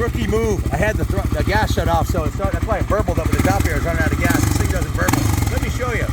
rookie move. I had the gas shut off, so that's why it burbled up at the top here. I was running out of gas. This thing doesn't burble. Let me show you.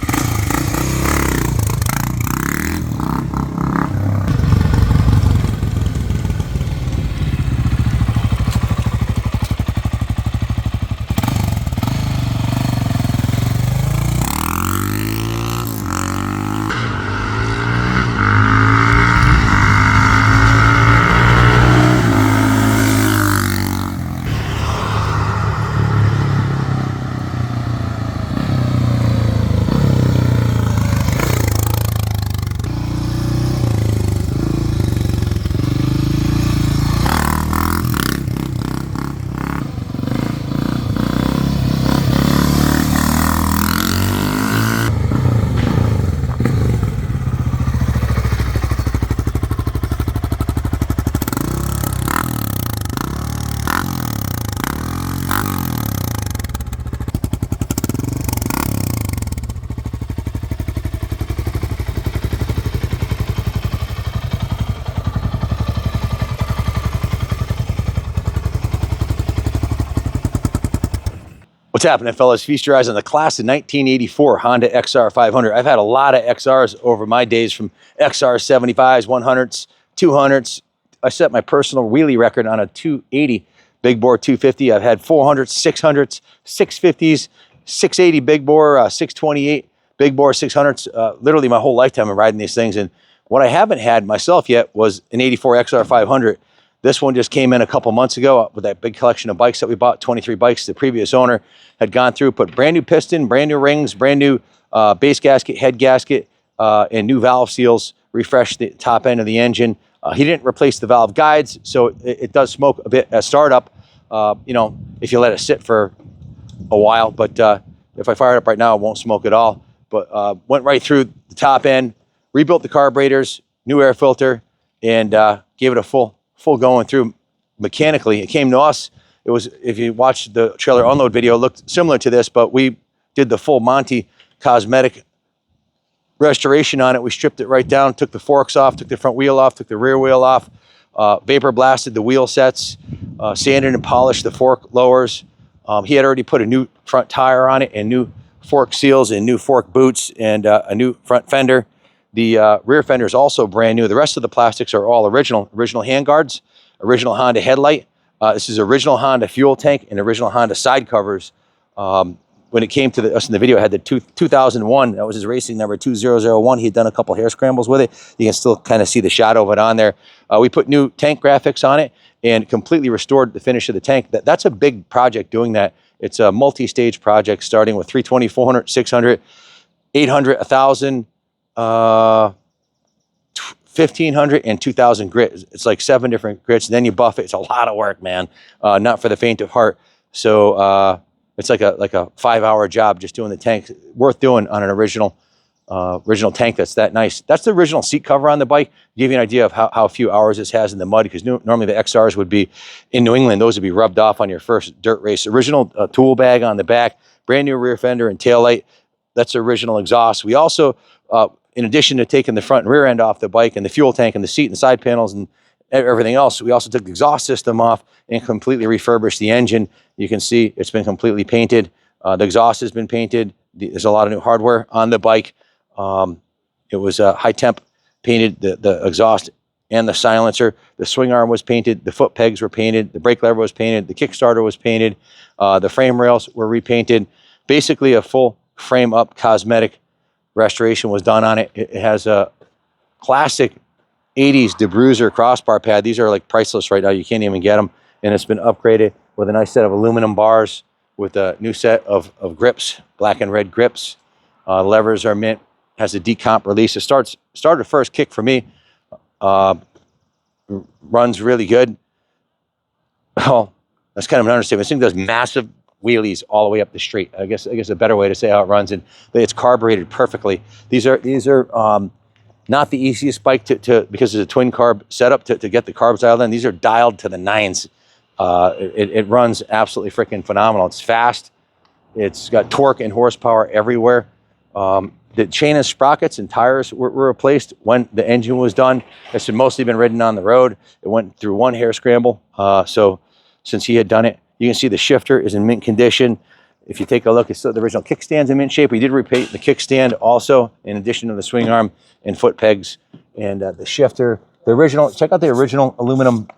What's happening, fellas? Feast your eyes on the class of 1984 Honda XR500. I've had a lot of XRs over my days, from XR75s, 100s, 200s. I set my personal wheelie record on a 280 big bore 250. I've had 400s, 600s, 650s, 680 big bore, 628 big bore 600s. Literally my whole lifetime I'm riding these things. And what I haven't had myself yet was an 84 XR500. This one just came in a couple months ago with that big collection of bikes that we bought, 23 bikes. The previous owner had gone through, put brand new piston, brand new rings, brand new base gasket, head gasket, and new valve seals, refreshed the top end of the engine. He didn't replace the valve guides, so it does smoke a bit at startup, you know, if you let it sit for a while. But if I fire it up right now, it won't smoke at all. But went right through the top end, rebuilt the carburetors, new air filter, and gave it a full going through mechanically. It came to us. It was, if you watch the trailer unload video, it looked similar to this, but we did the full Monty Cosmetic restoration on it. We stripped it right down, took the forks off, took the front wheel off, took the rear wheel off, vapor blasted the wheel sets, sanded and polished the fork lowers. He had already put a new front tire on it and new fork seals and new fork boots and a new front fender. The rear fender is also brand new. The rest of the plastics are all original handguards, original Honda headlight. This is original Honda fuel tank and original Honda side covers. When it came to us in the video, it had the 2001. That was his racing number, 2001. He had done a couple hair scrambles with it. You can still kind of see the shadow of it on there. We put new tank graphics on it and completely restored the finish of the tank. That's a big project doing that. It's a multi-stage project starting with 320, 400, 600, 800, 1,000, 1,500 and 2,000 grit. It's like 7 different grits. And then you buff it. It's a lot of work, man. Not for the faint of heart. So it's like a 5-hour job just doing the tank. Worth doing on an original tank that's that nice. That's the original seat cover on the bike. Give you an idea of how few hours this has in the mud, because normally the XRs would be in New England. Those would be rubbed off on your first dirt race. Original tool bag on the back, brand new rear fender and taillight. That's original exhaust. We also, in addition to taking the front and rear end off the bike and the fuel tank and the seat and side panels and everything else, we also took the exhaust system off and completely refurbished the engine. You can see it's been completely painted. The exhaust has been painted. There's a lot of new hardware on the bike. It was high temp painted, the exhaust and the silencer. The swing arm was painted. The foot pegs were painted. The brake lever was painted. The Kickstarter was painted. The frame rails were repainted. Basically a full frame up cosmetic restoration was done on it. It has a classic 80s Debruzer crossbar pad. These are like priceless right now. You can't even get them. And it's been upgraded with a nice set of aluminum bars with a new set of grips, black and red grips. Levers are mint. Has a decomp release. It started first kick for me. Runs really good. Oh, that's kind of an understatement. This thing does massive wheelies all the way up the street. I guess a better way to say how it runs, and it's carbureted perfectly. These are not the easiest bike to because it's a twin carb setup to get the carbs dialed in. These are dialed to the 9s. It runs absolutely freaking phenomenal. It's fast. It's got torque and horsepower everywhere. The chain and sprockets and tires were replaced when the engine was done. It's mostly been ridden on the road. It went through one hair scramble. So since he had done it. You can see the shifter is in mint condition. If you take a look, it's still the original kickstand's in mint shape. We did repaint the kickstand also, in addition to the swing arm and foot pegs and the shifter. The original, check out the original aluminum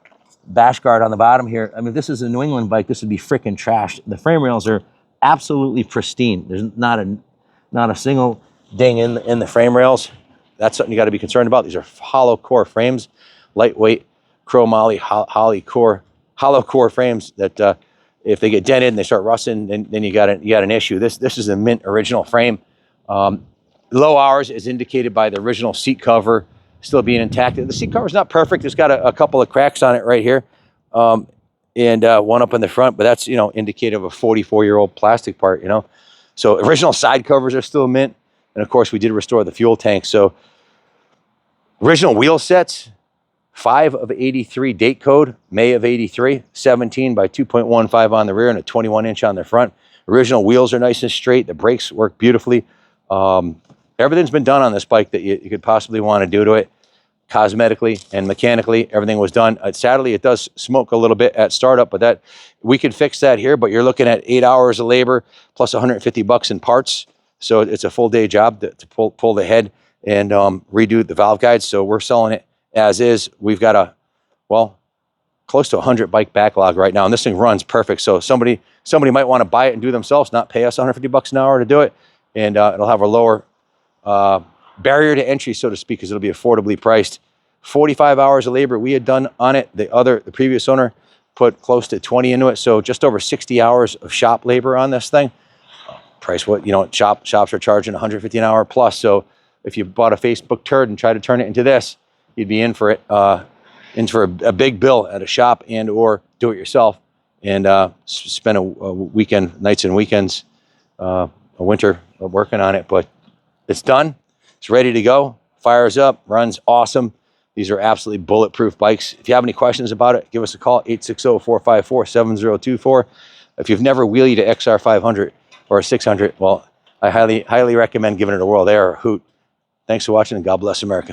bash guard on the bottom here. I mean, if this is a New England bike, this would be freaking trashed. The frame rails are absolutely pristine. There's not a single ding in the frame rails. That's something you got to be concerned about. These are hollow core frames, lightweight chromoly hollow core frames that if they get dented and they start rusting, then you got an issue. This is a mint original frame. Low hours is indicated by the original seat cover still being intact. The seat cover is not perfect. It's got a couple of cracks on it right here, and one up in the front. But that's indicative of a 44-year-old plastic part. So original side covers are still mint, and of course we did restore the fuel tank. So original wheel sets. 5 of 83 date code, May of 83, 17 by 2.15 on the rear and a 21-inch on the front. Original wheels are nice and straight. The brakes work beautifully. Everything's been done on this bike that you could possibly want to do to it. Cosmetically and mechanically, everything was done. Sadly, it does smoke a little bit at startup, but we could fix that here. But you're looking at 8 hours of labor plus $150 in parts. So it's a full day job to pull the head and redo the valve guides. So we're selling it as is. We've got close to 100 bike backlog right now, and this thing runs perfect. So somebody might want to buy it and do it themselves, not pay us $150 an hour to do it, and it'll have a lower barrier to entry, so to speak, because it'll be affordably priced. 45 hours of labor we had done on it. The previous owner put close to 20 into it, so just over 60 hours of shop labor on this thing. Price what shops are charging $150 an hour plus. So if you bought a Facebook turd and tried to turn it into this, you'd be in for it, a big bill at a shop and or do it yourself, and spend a weekend, nights and weekends, a winter working on it. But it's done. It's ready to go. Fires up, runs awesome. These are absolutely bulletproof bikes. If you have any questions about it, give us a call, 860-454-7024. If you've never wheelied a XR500 or a 600, well, I highly recommend giving it a whirl. They are a hoot. Thanks for watching, and God bless America.